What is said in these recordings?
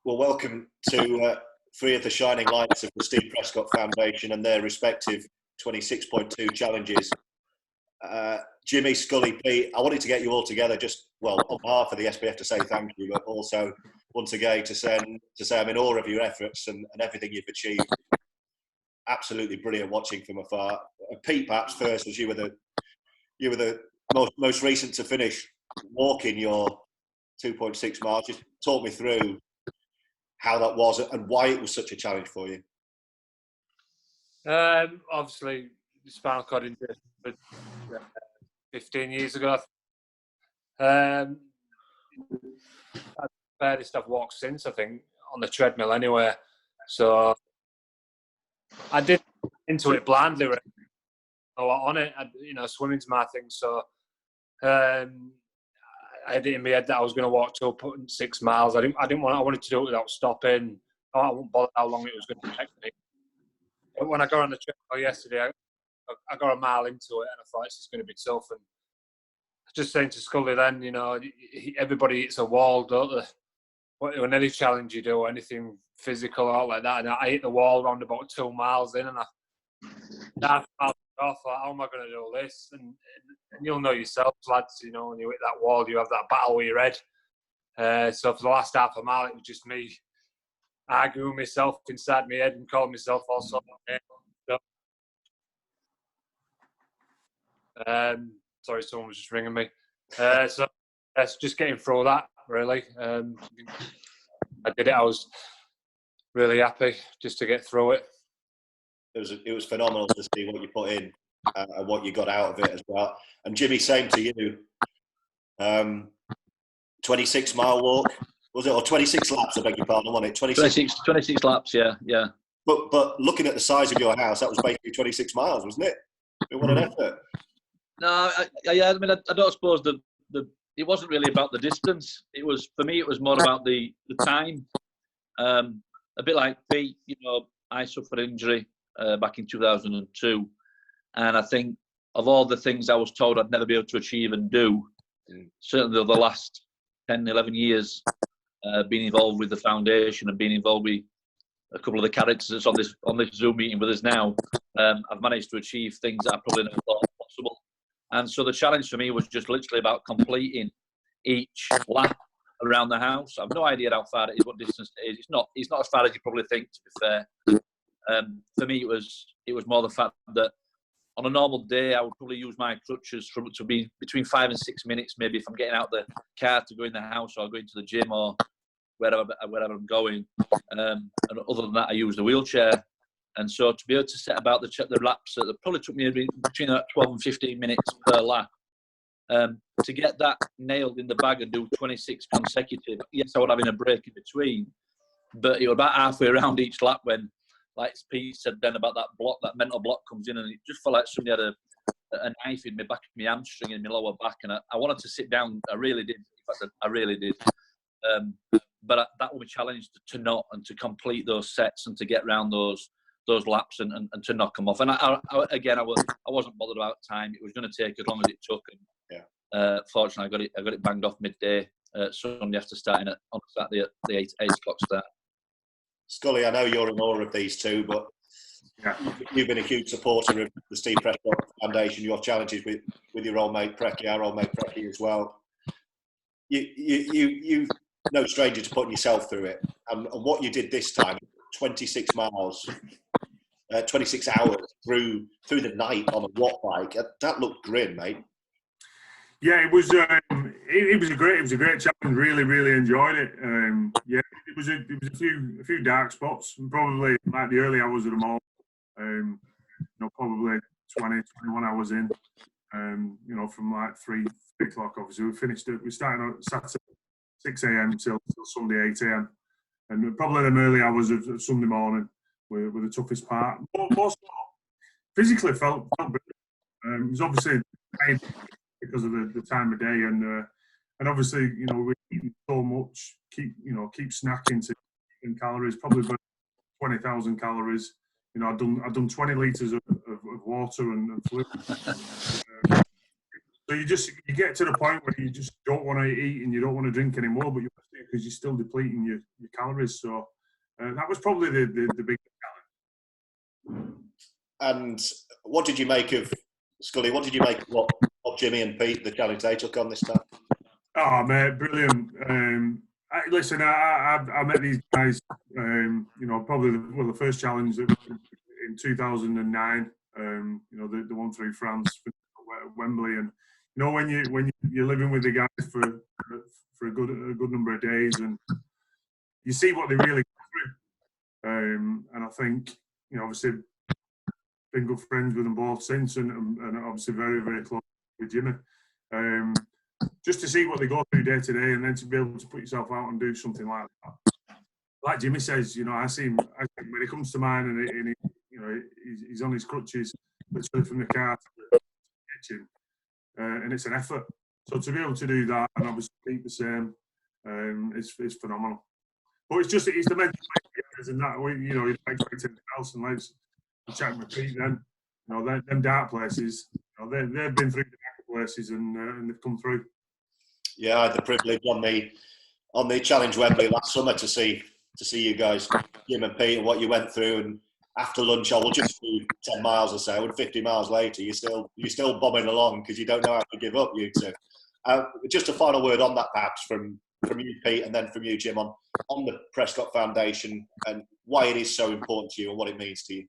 Well, welcome to three of the shining lights of the Steve Prescott Foundation and their respective 26.2 challenges. Jimmy, Scully, Pete, I wanted to get you all together just, well, on behalf of the SPF to say thank you, but also once again to say I'm in awe of your efforts and everything you've achieved. Absolutely brilliant watching from afar. Pete, perhaps first, as you were the most recent to finish walking your 2.6 miles. Just talk me through how that was and why it was such a challenge for you. Obviously, spinal cord injury 15 years ago. I've barely I've walked since, I think, on the treadmill anyway. So I did into it blindly, really. A lot on it. Swimming's my thing. So I had it in my head that I was going to walk 2.6 miles. I wanted to do it without stopping. I wouldn't bother how long it was going to take me. But when I got on the treadmill yesterday, I got a mile into it and I thought this is going to be tough. And just saying to Scully then, everybody hits a wall, don't they? When any challenge you do, anything physical or like that, and I hit the wall around about 2 miles in, and I felt off, like, how am I going to do this? And you'll know yourselves, lads, when you hit that wall, you have that battle with your head. So for the last half a mile, it was just me arguing myself inside my head and calling myself all sorts of names. Sorry, someone was just ringing me. So that's just getting through that, really. I did it. I was really happy just to get through it. It was phenomenal to see what you put in and what you got out of it as well. And Jimmy, same to you. 26-mile walk, was it? Or 26 laps, I beg your pardon, wasn't it? 26 laps, yeah. But looking at the size of your house, that was basically 26 miles, wasn't it? What an effort. No, I don't suppose it wasn't really about the distance. For me, it was more about the time. A bit like Pete, I suffered injury back in 2002, and I think of all the things I was told I'd never be able to achieve and do, certainly the last 10, 11 years, being involved with the foundation and being involved with a couple of the characters that's on this Zoom meeting with us now, I've managed to achieve things that I probably never thought possible. And so the challenge for me was just literally about completing each lap around the house. I've no idea how far it is, what distance it is. It's not as far as you probably think, to be fair. For me, it was more the fact that on a normal day, I would probably use my crutches to be between 5 and 6 minutes, maybe if I'm getting out the car to go in the house or going to the gym or wherever I'm going. And other than that, I use the wheelchair. And so to be able to set about the laps, that probably took me between 12 and 15 minutes per lap. To get that nailed in the bag and do 26 consecutive, yes, I would have a break in between, but it was about halfway around each lap when, like Pete said then about that mental block comes in, and it just felt like somebody had a knife in my back of my hamstring and my lower back, and I wanted to sit down. I really did. In fact, I really did. But that was a challenge to not and to complete those sets and to get around those laps and to knock them off. And I wasn't bothered about time. It was going to take as long as it took. And, fortunately, I got it banged off midday Sunday after starting on Saturday at the 8 o'clock start. Scully, I know you're in awe of these two, but you've been a huge supporter of the Steve Prescott Foundation. Your challenges with your old mate Precky, our old mate Precky as well. You no stranger to putting yourself through it, and what you did this time, 26 miles, 26 hours through the night on a watt bike. That looked grim, mate. Yeah, it was. It was a great challenge. Really, really enjoyed it. It was a few dark spots. Probably like the early hours of the morning. Probably 20, 21 hours in. From like 3 o'clock. Obviously, we started on Saturday 6 a.m. till Sunday 8 a.m. And probably the early hours of Sunday morning were the toughest part. More physically felt good. It was obviously because of the time of day and obviously we're eating so much, keep snacking to in calories, probably about 20,000 calories. I'd done 20 litres of water and fluid. So you get to the point where you just don't want to eat and you don't want to drink anymore, but you have to because you're still depleting your calories. So that was probably the big challenge. And what did you make of, Scully, what did you make of what Jimmy and Pete, the challenge they took on this time? Oh, mate, brilliant. Listen, I met these guys, probably the first challenge in 2009, the one through France, Wembley. And, when you're living with the guys for a good number of days and you see what they really go through. And I think, obviously, been good friends with them both since and obviously very, very close with Jimmy. Just to see what they go through day to day and then to be able to put yourself out and do something like that. Like Jimmy says, I see him when he comes to mine and he's on his crutches, literally from the car to the kitchen, and it's an effort. So to be able to do that and obviously keep the same, is phenomenal. But it's the mental players and that, you don't expect anything else. And like chatting with Pete then, them dark places, they've been through the dark places and they've come through. Yeah, I had the privilege on the Challenge Wembley last summer to see you guys, Jim and Pete, and what you went through. And after lunch, I will just do 10 miles or so, and 50 miles later, you're still bombing along because you don't know how to give up, you two. Just a final word on that, perhaps, from you, Pete, and then from you, Jim, on the Prescott Foundation and why it is so important to you and what it means to you.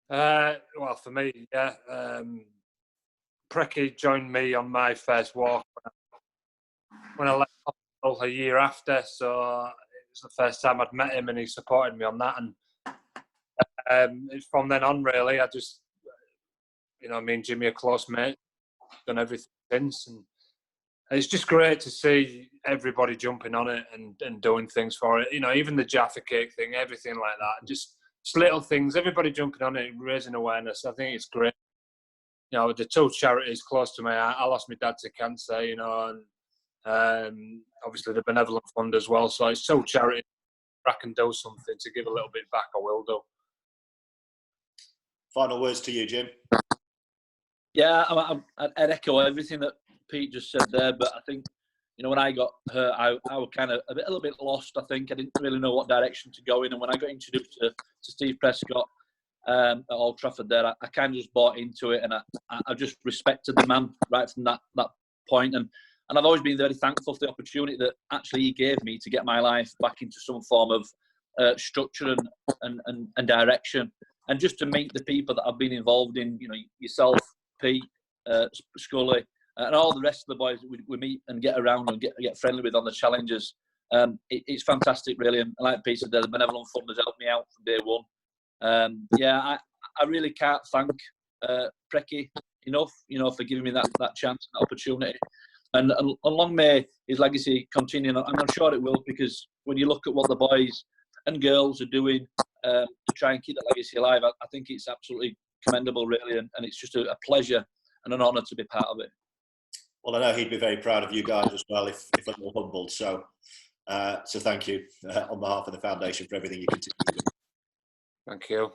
Well, for me, yeah. Precky joined me on my first walk when I left hospital a year after, so it was the first time I'd met him and he supported me on that. And from then on, really, I just, me and Jimmy are close mates, done everything since. And it's just great to see everybody jumping on it and doing things for it. Even the Jaffa cake thing, everything like that. And just little things, everybody jumping on it, raising awareness. I think it's great. The two charities close to me. I lost my dad to cancer, and obviously the Benevolent Fund as well. So it's two charities. If I can do something to give a little bit back, I will do. Final words to you, Jim. Yeah, I'd echo everything that Pete just said there, but I think, when I got hurt, I was kind of a little bit lost, I think. I didn't really know what direction to go in, and when I got introduced to Steve Prescott, at Old Trafford there, I kind of just bought into it, and I just respected the man right from that point. And I've always been very thankful for the opportunity that actually he gave me to get my life back into some form of structure and direction, and just to meet the people that I've been involved in, yourself, Pete, Scully, and all the rest of the boys that we meet and get around and get friendly with on the challenges. It's fantastic, really. And like Pete said, the Benevolent Fund has helped me out from day one. I really can't thank Precky enough, for giving me that chance, that opportunity. And long may his legacy continue. And I'm sure it will, because when you look at what the boys and girls are doing to try and keep that legacy alive, I think it's absolutely commendable, really. And it's just a pleasure and an honour to be part of it. Well, I know he'd be very proud of you guys as well, if a little humbled. So thank you on behalf of the foundation for everything you continue to do. Thank you.